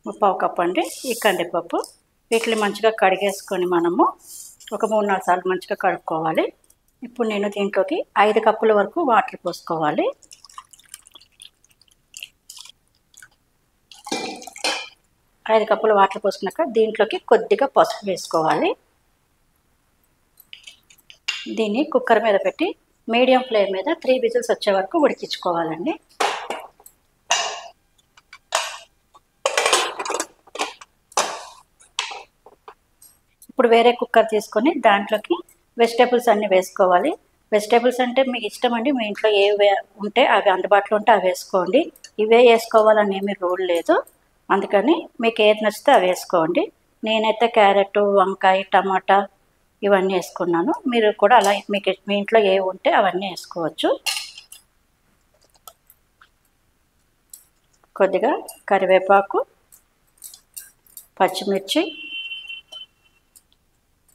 3/4 కప్పు అండి ఈ కందిపప్పు. వీటిని మంచిగా కడిగేసుకొని మనము ఒక 3-4 సార్లు మంచిగా కడుక్కోవాలి. ఇప్పుడు నేను దీంట్లోకి 5 కప్పుల వరకు వాటర్ పోసుకోవాలి. 5 కప్పుల వాటర్ పోసుకున్నాక దీంట్లోకి కొద్దిగా పసుపు వేసుకోవాలి. దీన్ని కుక్కర్ మీద పెట్టి మీడియం ఫ్లేమ్ మీద 3 విజిల్స్ వచ్చే వరకు ఉడికించుకోవాలండి. ఇప్పుడు వేరే కుక్కర్ తీసుకొని దాంట్లోకి వెజిటేబుల్స్ అన్నీ వేసుకోవాలి. వెజిటేబుల్స్ అంటే మీకు ఇష్టం అండి, మీ ఇంట్లో ఏవి ఉంటే అవి అందుబాటులో ఉంటే అవి వేసుకోండి. ఇవే వేసుకోవాలని ఏమీ రూల్ లేదు, అందుకని మీకు ఏది నచ్చితే అవి వేసుకోండి. నేనైతే క్యారెట్, వంకాయ, టమాటా ఇవన్నీ వేసుకున్నాను. మీరు కూడా అలా మీకు మీ ఇంట్లో ఏవి ఉంటే అవన్నీ వేసుకోవచ్చు. కొద్దిగా కరివేపాకు, పచ్చిమిర్చి,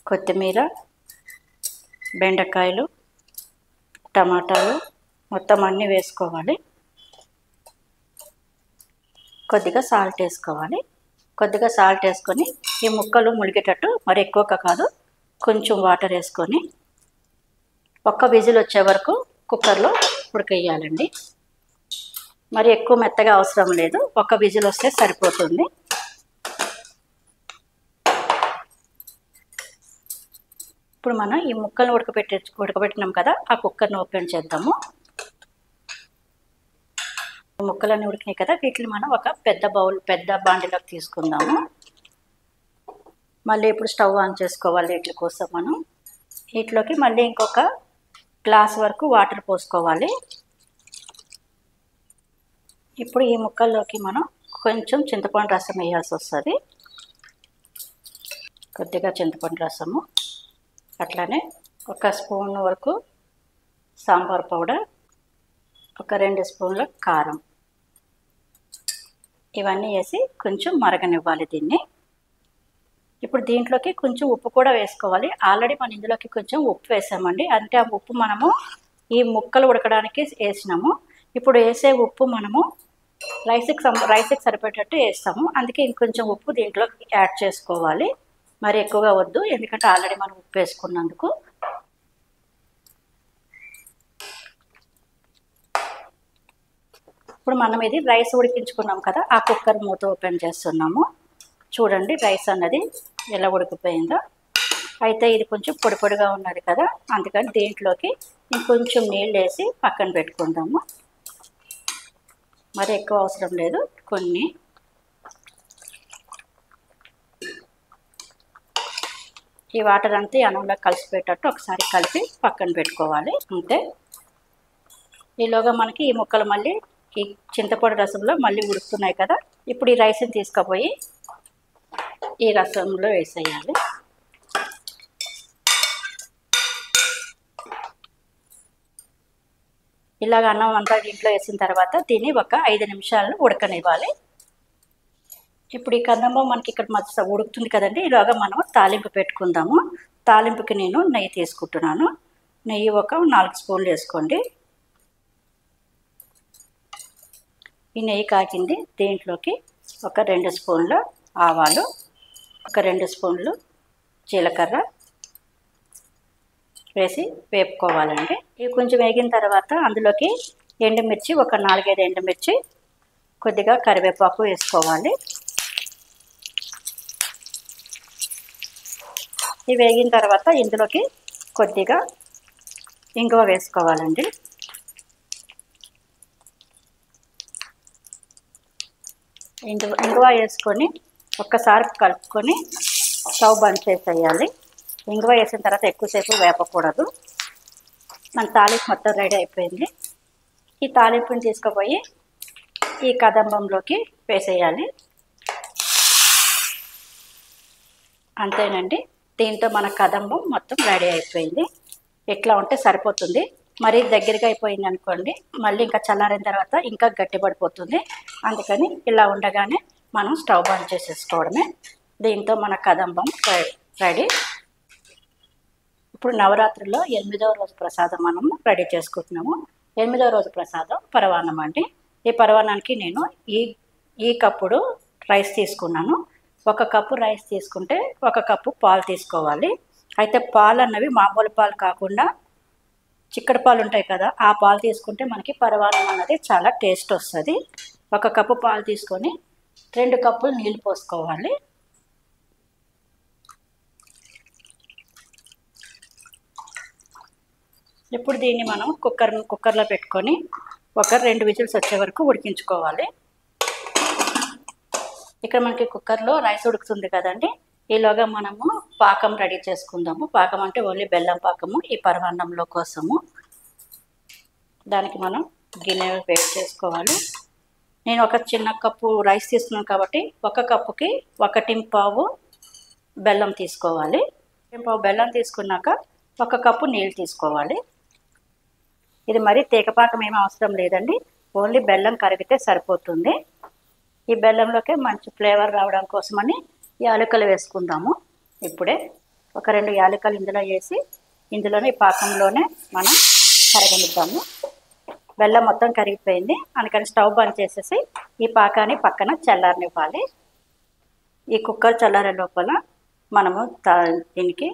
కొత్తిమీర, బెండకాయలు, టమాటాలు మొత్తం అన్నీ వేసుకోవాలి. కొద్దిగా సాల్ట్ వేసుకోవాలి. కొద్దిగా సాల్ట్ వేసుకొని ఈ ముక్కలు ములిగేటట్టు, మరి ఎక్కువ కాదు, కొంచెం వాటర్ వేసుకొని 1 విజిల్ వచ్చే వరకు కుక్కర్లో ఉడకేయాలండి. మరి ఎక్కువ మెత్తగా అవసరం లేదు, 1 విజిల్ వస్తే సరిపోతుంది. ఇప్పుడు మనం ఈ ముక్కలను ఉడకబెట్టినాం కదా, ఆ కుక్కర్ని ఓపెన్ చేద్దాము. ముక్కలన్నీ ఉడికినాయి కదా, వీటిని మనం ఒక పెద్ద బాండిలోకి తీసుకుందాము. మళ్ళీ ఇప్పుడు స్టవ్ ఆన్ చేసుకోవాలి. వీటి కోసం మనం వీటిలోకి మళ్ళీ ఇంకొక గ్లాస్ వరకు వాటర్ పోసుకోవాలి. ఇప్పుడు ఈ ముక్కల్లోకి మనం కొంచెం చింతపండు రసం వేయాల్సి వస్తుంది. కొద్దిగా చింతపండు రసము, అట్లానే 1 స్పూన్ వరకు సాంబార్ పౌడర్, ఒక 2 స్పూన్ల కారం, ఇవన్నీ వేసి కొంచెం మరగనివ్వాలి దీన్ని. ఇప్పుడు దీంట్లోకి కొంచెం ఉప్పు కూడా వేసుకోవాలి. ఆల్రెడీ మనం ఇందులోకి కొంచెం ఉప్పు వేసామండి, అంటే ఆ ఉప్పు మనము ఈ ముక్కలు ఉడకడానికి వేసినాము. ఇప్పుడు వేసే ఉప్పు మనము రైస్కి సరిపడేటట్టు వేస్తాము, అందుకే ఇంకొంచెం ఉప్పు దీంట్లో యాడ్ చేసుకోవాలి. మరి ఎక్కువగా వద్దు, ఎందుకంటే ఆల్రెడీ మనం ఉప్పు వేసుకున్నందుకు. ఇప్పుడు మనం ఇది రైస్ ఉడికించుకున్నాం కదా, ఆ కుక్కర్ మూత ఓపెన్ చేస్తున్నాము. చూడండి రైస్ అన్నది ఎలా ఉడికిపోయిందో. అయితే ఇది కొంచెం పొడి పొడిగా ఉన్నది కదా, అందుకని దీంట్లోకి ఇంకొంచెం నీళ్ళు వేసి పక్కన పెట్టుకుందాము. మరి ఎక్కువ అవసరం లేదు, కొన్ని. ఈ వాటర్ అంతా అన్నంలో కలిసిపోయేటట్టు ఒకసారి కలిపి పక్కన పెట్టుకోవాలి. అంతే. ఈలోగా మనకి ఈ ముక్కలు మళ్ళీ ఈ చింతపొడి రసంలో మళ్ళీ ఉడుకుతున్నాయి కదా, ఇప్పుడు ఈ రైస్ని తీసుకుపోయి ఈ రసంలో వేసేయాలి. ఇలాగ అన్నం అంతా దీంట్లో వేసిన తర్వాత దీన్ని ఒక 5 నిమిషాలు ఉడకనివ్వాలి. ఇప్పుడు ఈ కదంబం మనకి ఇక్కడ మధ్య ఉడుకుతుంది కదండి. ఇలాగా మనం తాలింపు పెట్టుకుందాము. తాలింపుకి నేను నెయ్యి తీసుకుంటున్నాను. నెయ్యి ఒక 4 స్పూన్లు వేసుకోండి. ఈ నెయ్యి కాగింది. దీంట్లోకి ఒక 2 స్పూన్ల ఆవాలు, ఒక 2 స్పూన్లు జీలకర్ర వేసి వేపుకోవాలండి. ఇవి కొంచెం వేగిన తర్వాత అందులోకి ఎండుమిర్చి ఒక 4-5 ఎండుమిర్చి, కొద్దిగా కరివేపాకు వేసుకోవాలి. ఇవి వేగిన తర్వాత ఇందులోకి కొద్దిగా ఇంగువ వేసుకోవాలండి. ఇంగువ వేసుకొని ఒక్కసారి కలుపుకొని స్టవ్ బంద్ చేసేయాలి. ఇంగువ వేసిన తర్వాత ఎక్కువసేపు వేపకూడదు. మన తాలింపు మొత్తం రెడీ అయిపోయింది. ఈ తాలింపుని తీసుకుపోయి ఈ కదంబంలోకి వేసేయాలి. అంతేనండి. దీంతో మన కదంబం మొత్తం రెడీ అయిపోయింది. ఎట్లా ఉంటే సరిపోతుంది. మరీ దగ్గరగా అయిపోయింది అనుకోండి, మళ్ళీ ఇంకా చల్లారిన తర్వాత ఇంకా గట్టిపడిపోతుంది. అందుకని ఇలా ఉండగానే మనం స్టవ్ బంద్ చేసేసుకోవడమే. దీంతో మన కదంబం రెడీ. ఇప్పుడు నవరాత్రిలో 8వ రోజు ప్రసాదం మనము రెడీ చేసుకుంటున్నాము. 8వ రోజు ప్రసాదం పరవాన్నం అండి. ఈ పరవాన్నానికి నేను ఈ కప్పుడు రైస్ తీసుకున్నాను. 1 కప్పు రైస్ తీసుకుంటే 1 కప్పు పాలు తీసుకోవాలి. అయితే పాలు అన్నవి మామూలు పాలు కాకుండా చిక్కడి పాలు ఉంటాయి కదా, ఆ పాలు తీసుకుంటే మనకి పరవాన్నం అన్నది చాలా టేస్ట్ వస్తుంది. 1 కప్పు పాలు తీసుకొని 2 కప్పులు నీళ్ళు పోసుకోవాలి. ఇప్పుడు దీన్ని మనం కుక్కర్లో పెట్టుకొని ఒక 2 విజిల్స్ వచ్చే వరకు ఉడికించుకోవాలి. ఇక్కడ మనకి కుక్కర్లో రైస్ ఉడుకుతుంది కదండి. ఈలోగా మనము పాకం రెడీ చేసుకుందాము. పాకం అంటే ఓన్లీ బెల్లం పాకము ఈ పరమాన్నంలో కోసము. దానికి మనం గిన్నె వేడి చేసుకోవాలి. నేను ఒక చిన్న కప్పు రైస్ తీసుకున్నాను కాబట్టి 1 కప్పుకి 1.5 బెల్లం తీసుకోవాలి. 1.5 బెల్లం తీసుకున్నాక 1 కప్పు నీళ్ళు తీసుకోవాలి. ఇది మరీ తీగపాకం ఏమీ అవసరం లేదండి. ఓన్లీ బెల్లం కరిగితే సరిపోతుంది. ఈ బెల్లంలోకి మంచి ఫ్లేవర్ రావడం కోసమని యాలకులు వేసుకుందాము. ఇప్పుడే ఒక 2 యాలకులు ఇందులో వేసి ఇందులోనే ఈ పాకంలోనే మనం కరగనిద్దాము. బెల్లం మొత్తం కరిగిపోయింది. అందుకని స్టవ్ బంద్ చేసేసి ఈ పాకాన్ని పక్కన చల్లారనివ్వాలి. ఈ కుక్కర్ చల్లారే లోపల మనము దీనికి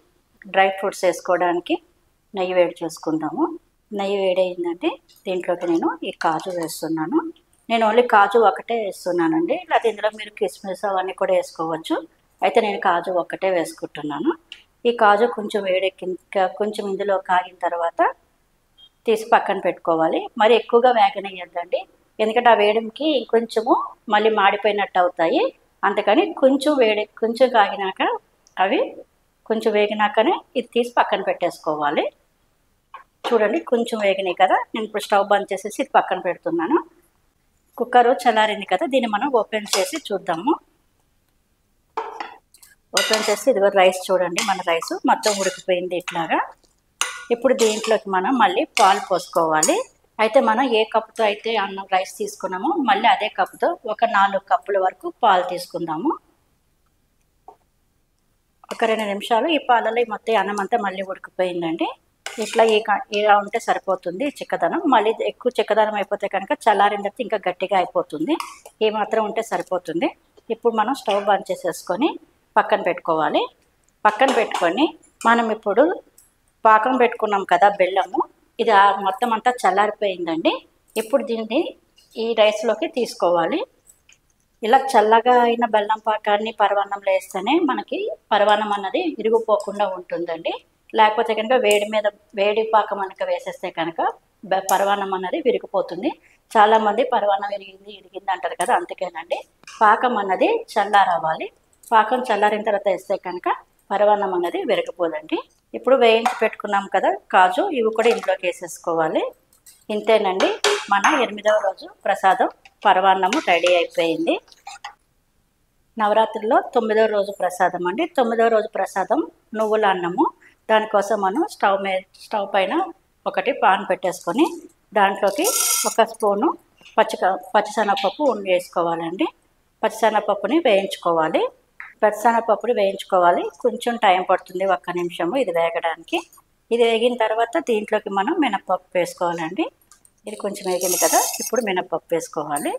డ్రై ఫ్రూట్స్ వేసుకోవడానికి నెయ్యి వేడి చేసుకుందాము. నెయ్యి వేడైందంటే దీంట్లోకి నేను ఈ కాజు వేస్తున్నాను. నేను ఓన్లీ కాజు ఒకటే వేస్తున్నానండి. లేకపోతే ఇందులో మీరు కిస్మిస్ అవన్నీ కూడా వేసుకోవచ్చు. అయితే నేను కాజు ఒక్కటే వేసుకుంటున్నాను. ఈ కాజు కొంచెం వేడెక్కిన కొంచెం ఇందులో కాగిన తర్వాత తీసి పక్కన పెట్టుకోవాలి. మరి ఎక్కువగా వేగనియద్దండి, ఎందుకంటే ఆ వేడికి కొంచెము మళ్ళీ మాడిపోయినట్టు అవుతాయి. అందుకని కొంచెం కాగినాక అవి కొంచెం వేగినాకనే ఇది తీసి పక్కన పెట్టేసుకోవాలి. చూడండి కొంచెం వేగినాయి కదా. నేను ఇప్పుడు స్టవ్ బంద్ చేసేసి ఇది పక్కన పెడుతున్నాను. కుక్కరు చల్లారింది కదా, దీన్ని మనం ఓపెన్ చేసి చూద్దాము. ఓపెన్ చేసి ఇదిగో రైస్ చూడండి, మన రైస్ మొత్తం ఉడికిపోయింది ఇట్లాగా. ఇప్పుడు దీంట్లోకి మనం మళ్ళీ పాలు పోసుకోవాలి. అయితే మనం ఏ కప్పుతో అయితే అన్నం రైస్ తీసుకున్నామో మళ్ళీ అదే కప్పుతో ఒక 4 కప్పుల వరకు పాలు తీసుకుందాము. ఒక 2 నిమిషాలు ఈ పాలలో మొత్తం అన్నం అంతా మళ్ళీ ఉడికిపోయిందండి. ఇట్లా ఇలా ఉంటే సరిపోతుంది చిక్కదనం. మళ్ళీ ఎక్కువ చిక్కదనం అయిపోతే కనుక చల్లారిన తర్వాత ఇంకా గట్టిగా అయిపోతుంది. ఏ మాత్రం ఉంటే సరిపోతుంది. ఇప్పుడు మనం స్టవ్ బంద్ చేసేసుకొని పక్కన పెట్టుకోవాలి. పక్కన పెట్టుకొని మనం ఇప్పుడు పాకం పెట్టుకున్నాం కదా బెల్లము, ఇది మొత్తం అంతా చల్లారిపోయిందండి. ఇప్పుడు దీన్ని ఈ రైస్లోకి తీసుకోవాలి. ఇలా చల్లగా అయిన బెల్లం పాకాన్ని పరవాన్నంలో వేస్తేనే మనకి పరవాన్నం అన్నది విరిగిపోకుండా ఉంటుందండి. లేకపోతే కనుక వేడి పాకం కనుక వేసేస్తే కనుక పరవాన్నం అన్నది విరిగిపోతుంది. చాలామంది పరవాన్నం ఇరిగింది అంటారు కదా, అందుకేనండి. పాకం అన్నది చల్లారవ్వాలి. పాకం చల్లారిన తర్వాత వేస్తే కనుక పరవాన్నం అన్నది విరిగిపోదండి. ఇప్పుడు వేయించి పెట్టుకున్నాం కదా కాజు, ఇవి కూడా ఇంట్లోకి వేసేసుకోవాలి. ఇంతేనండి, మన 8వ రోజు ప్రసాదం పరవాన్నము రెడీ అయిపోయింది. నవరాత్రిలో 9వ రోజు ప్రసాదం అండి. 9వ రోజు ప్రసాదం నువ్వుల అన్నము. దానికోసం మనం స్టవ్ పైన ఒకటి పాన్ పెట్టేసుకొని దాంట్లోకి ఒక స్పూను పచ్చిశనగపప్పు వేసుకోవాలండి. పచ్చిశనగపప్పుని వేయించుకోవాలి. పచ్చిశనగపప్పుని వేయించుకోవాలి. కొంచెం టైం పడుతుంది, 1 నిమిషము ఇది వేగడానికి. ఇది వేగిన తర్వాత దీంట్లోకి మనం మినపప్పు వేసుకోవాలండి. ఇది కొంచెం వేగింది కదా, ఇప్పుడు మినపప్పు వేసుకోవాలి.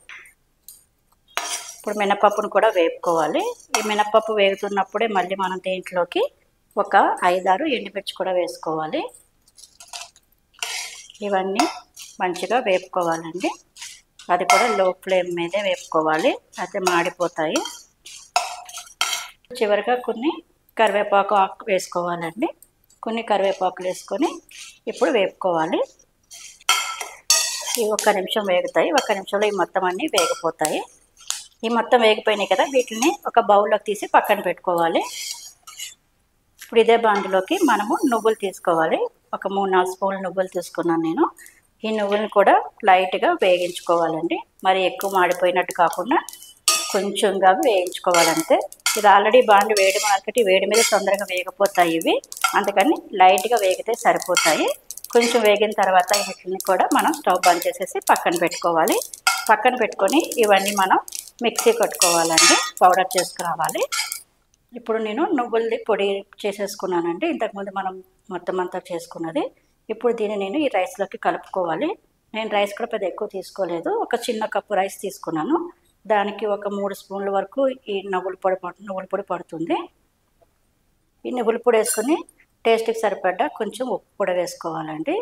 ఇప్పుడు మినపప్పును కూడా వేపుకోవాలి. ఈ మినపప్పు వేగుతున్నప్పుడే మళ్ళీ మనం దీంట్లోకి ఒక 5-6 ఎండుమిర్చి కూడా వేసుకోవాలి. ఇవన్నీ మంచిగా వేపుకోవాలండి. అది కూడా లో ఫ్లేమ్ మీదే వేపుకోవాలి, అయితే మాడిపోతాయి. చివరిగా కొన్ని కరివేపాకు ఆకు వేసుకోవాలండి. కొన్ని కరివేపాకులు వేసుకొని ఇప్పుడు వేపుకోవాలి. ఈ 1 నిమిషం వేగుతాయి. 1 నిమిషంలో ఈ మొత్తం అన్నీ వేగిపోతాయి. ఈ మొత్తం వేగిపోయినాయి కదా, వీటిని ఒక బౌల్లోకి తీసి పక్కన పెట్టుకోవాలి. ఇప్పుడు ఇదే బాండిలోకి మనము నువ్వులు తీసుకోవాలి. ఒక 3-4 స్పూన్లు నువ్వులు తీసుకున్నాను నేను. ఈ నువ్వులను కూడా లైట్గా వేగించుకోవాలండి. మరి ఎక్కువ మాడిపోయినట్టు కాకుండా కొంచెంగా వేయించుకోవాలంతే. ఇది ఆల్రెడీ బాండి వేడి మార్కెట్, వేడి మీద తొందరగా వేగిపోతాయి ఇవి, అందుకని లైట్గా వేగితే సరిపోతాయి. కొంచెం వేగిన తర్వాత వీటిని కూడా మనం స్టవ్ బంద్ చేసేసి పక్కన పెట్టుకోవాలి. పక్కన పెట్టుకొని ఇవన్నీ మనం మిక్సీ కొట్టుకోవాలండి, పౌడర్ చేసుకురావాలి. ఇప్పుడు నేను నువ్వులది పొడి చేసేసుకున్నానండి, ఇంతకుముందు మనం మొత్తం అంతా చేసుకున్నది. ఇప్పుడు దీన్ని నేను ఈ రైస్లోకి కలుపుకోవాలి. నేను రైస్ కూడా పెద్ద ఎక్కువ తీసుకోలేదు, ఒక చిన్న కప్పు రైస్ తీసుకున్నాను. దానికి ఒక 3 స్పూన్ల వరకు ఈ నువ్వుల పొడి పడుతుంది. ఈ నువ్వుల పొడి వేసుకొని టేస్ట్కి సరిపడ్డా కొంచెం ఉప్పు కూడా వేసుకోవాలండి.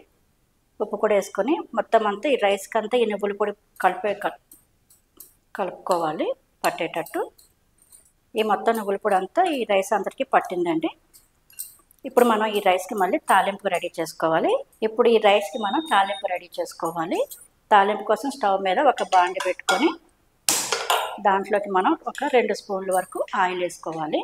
ఉప్పు కూడా వేసుకొని మొత్తం అంతా ఈ రైస్కి అంతా ఈ నువ్వుల పొడి కలుపుకోవాలి పట్టేటట్టు. ఈ మొత్తం నువ్వుల పొడి అంతా ఈ రైస్ అంతటికి పట్టిందండి. ఇప్పుడు మనం ఈ రైస్కి మళ్ళీ తాలింపు రెడీ చేసుకోవాలి. ఇప్పుడు ఈ రైస్కి మనం తాలింపు రెడీ చేసుకోవాలి. తాలింపు కోసం స్టవ్ మీద ఒక బాండి పెట్టుకొని దాంట్లోకి మనం ఒక 2 స్పూన్ల వరకు ఆయిల్ వేసుకోవాలి.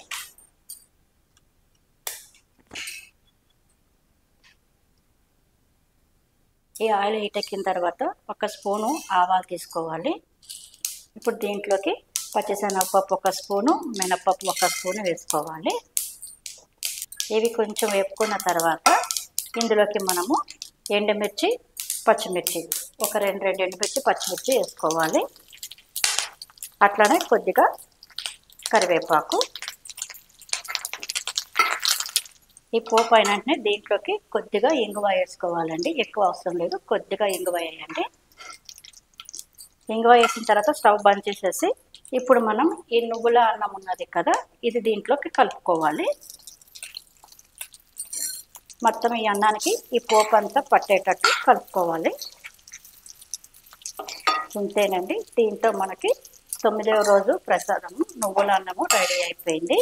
ఈ ఆయిల్ హీట్ ఎక్కిన తర్వాత ఒక స్పూను ఆవాలు తీసుకోవాలి. ఇప్పుడు దీంట్లోకి పచ్చిశనగపప్పు 1 స్పూను, మినపప్పు 1 స్పూను వేసుకోవాలి. ఇవి కొంచెం వేపుకున్న తర్వాత ఇందులోకి మనము ఎండుమిర్చి, పచ్చిమిర్చి ఒక 2 ఎండుమిర్చి, పచ్చిమిర్చి వేసుకోవాలి. అట్లనే కొద్దిగా కరివేపాకు. ఈ పోపు అయిన వెంటనే దీంట్లోకి కొద్దిగా ఇంగువ వేసుకోవాలండి, ఎక్కువ అవసరం లేదు, కొద్దిగా ఇంగువ వేయండి. ఇంగువ వేసిన తర్వాత స్టవ్ బంద్ చేసేసి ఇప్పుడు మనం ఈ నువ్వుల అన్నం ఉన్నది కదా, ఇది దీంట్లోకి కలుపుకోవాలి. మొత్తం ఈ అన్నానికి ఈ పోపు అంతా పట్టేటట్టు కలుపుకోవాలి. ఇంతేనండి, దీంతో మనకి 9వ రోజు ప్రసాదము నువ్వుల అన్నము రెడీ అయిపోయింది.